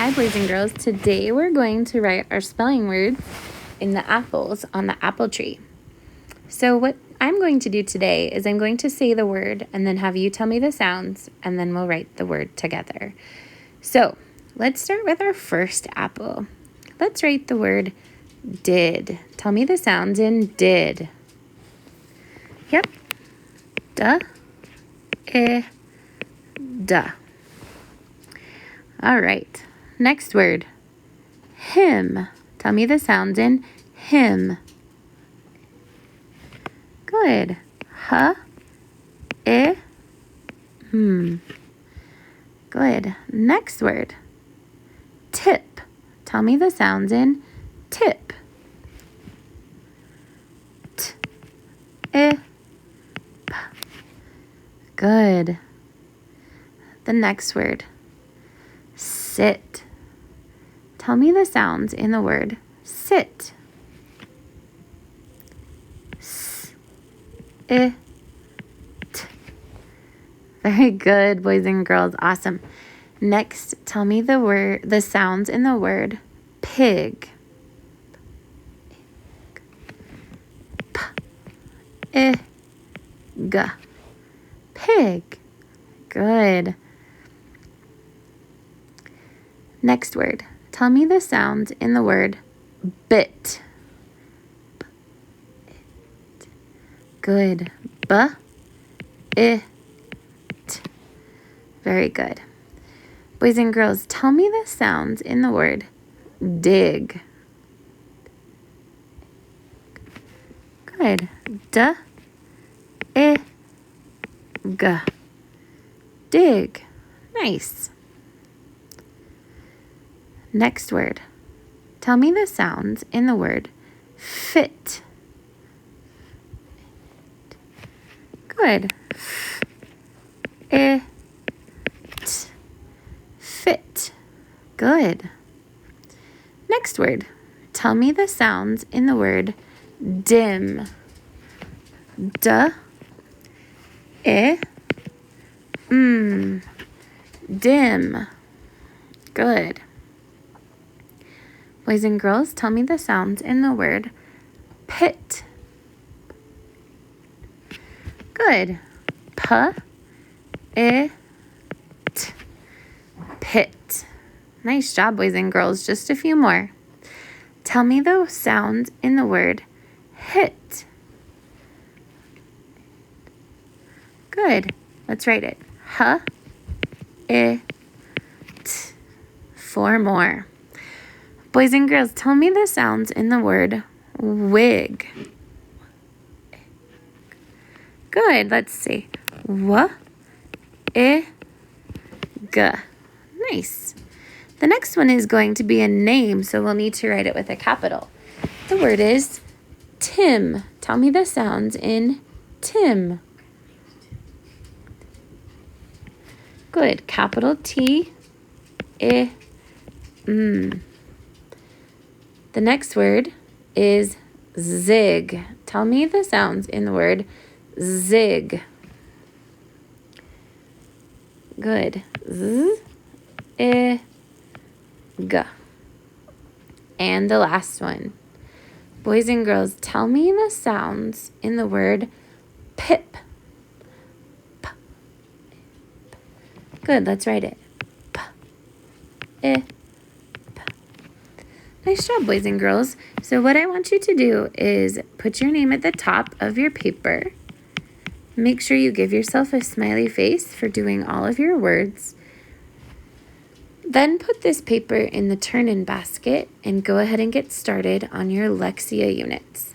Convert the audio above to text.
Hi, boys and girls. Today we're going to write our spelling words in the apples on the apple tree. So what I'm going to do today is I'm going to say the word and then have you tell me the sounds, and then we'll write the word together. So let's start with our first apple. Let's write the word did. Tell me the sounds in did. Yep. Duh. Duh. All right. Next word. Him. Tell me the sounds in him. Good. Good. Next word. Tip. Tell me the sounds in tip. Good. The next word. Sit. Tell me the sounds in the word sit. Very good, boys and girls. Awesome. Next, tell me the sounds in the word pig. Pig. Good. Next word. Tell me the sounds in the word bit. Good. It. Very good. Boys and girls, tell me the sounds in the word dig. Good. Dig. Nice. Next word. Tell me the sounds in the word fit. Good. Fit. Good. Next word. Tell me the sounds in the word dim. Dim. Good. Boys and girls, tell me the sounds in the word pit. Good. Pit. Nice job, boys and girls. Just a few more. Tell me the sounds in the word hit. Good. Let's write it. It. 4 more. Boys and girls, tell me the sounds in the word wig. Good. Let's see. Nice. The next one is going to be a name, so we'll need to write it with a capital. The word is Tim. Tell me the sounds in Tim. Good. Capital T. The next word is zig. Tell me the sounds in the word zig. Good. Z, g. And the last one. Boys and girls, tell me the sounds in the word pip. Good, let's write it. Nice job, boys and girls. So what I want you to do is put your name at the top of your paper. Make sure you give yourself a smiley face for doing all of your words. Then put this paper in the turn-in basket and go ahead and get started on your Lexia units.